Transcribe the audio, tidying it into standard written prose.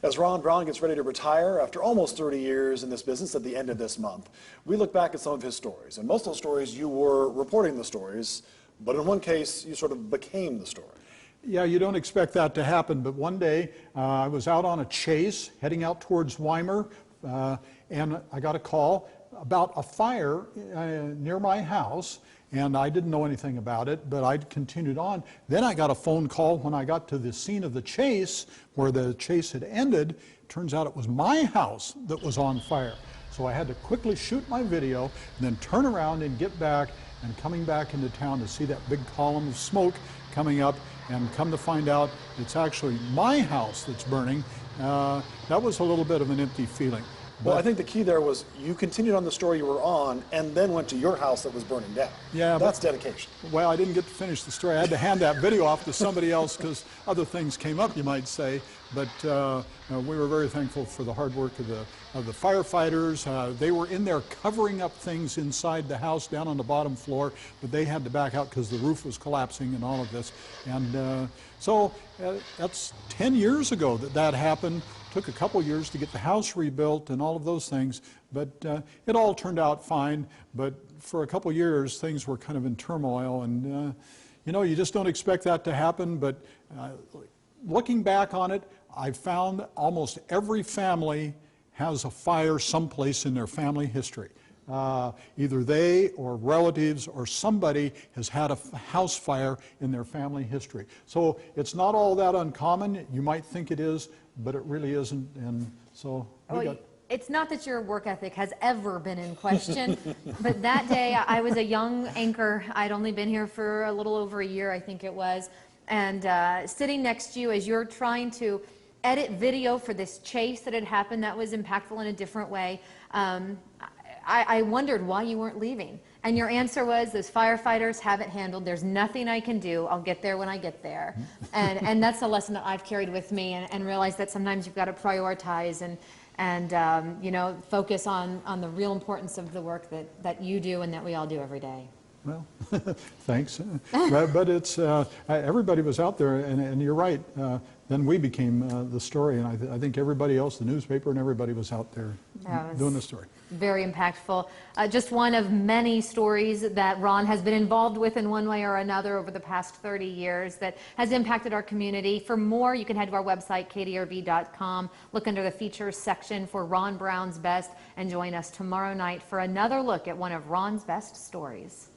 As Ron Brown gets ready to retire after almost 30 years in this business at the end of this month, we look back at some of his stories. And most of those stories, you were reporting the stories, but in one case, you sort of became the story. Yeah, you don't expect that to happen, but one day I was out on a chase heading out towards Weimar, and I got a call about a fire near my house, and I didn't know anything about it, but I continued on. Then I got a phone call when I got to the scene of the chase, where the chase had ended. Turns out it was my house that was on fire. So I had to quickly shoot my video, and then turn around and get back, and coming back into town to see that big column of smoke coming up, and come to find out it's actually my house that's burning. That was a little bit of an empty feeling. Well, I think the key there was you continued on the story you were on and then went to your house that was burning down. Yeah, that's dedication. Well, I didn't get to finish the story. I had to hand that video off to somebody else because other things came up, you might say. But we were very thankful for the hard work of the firefighters. They were in there covering up things inside the house down on the bottom floor, but they had to back out because the roof was collapsing and all of this. And so that's 10 years ago that happened. Took a couple years to get the house rebuilt and all of those things, but it all turned out fine. But for a couple years, things were kind of in turmoil, and you know, you just don't expect that to happen. But looking back on it, I found almost every family has a fire someplace in their family history. Either they or relatives or somebody has had a house fire in their family history. So it's not all that uncommon. You might think it is, but it really isn't. And so it's not that your work ethic has ever been in question, but that day I was a young anchor. I'd only been here for a little over a year, I think it was, and sitting next to you as you're trying to edit video for this chase that had happened that was impactful in a different way. I wondered why you weren't leaving. And your answer was, those firefighters have it handled. There's nothing I can do. I'll get there when I get there. And that's a lesson that I've carried with me, and realized that sometimes you've got to prioritize and you know, focus on the real importance of the work that you do and that we all do every day. Well, thanks. But it's, everybody was out there, and you're right. Then we became the story, and I think everybody else, the newspaper and everybody was out there doing the story. Very impactful. Just one of many stories that Ron has been involved with in one way or another over the past 30 years that has impacted our community. For more, you can head to our website, kdrv.com, look under the features section for Ron Brown's Best, and join us tomorrow night for another look at one of Ron's best stories.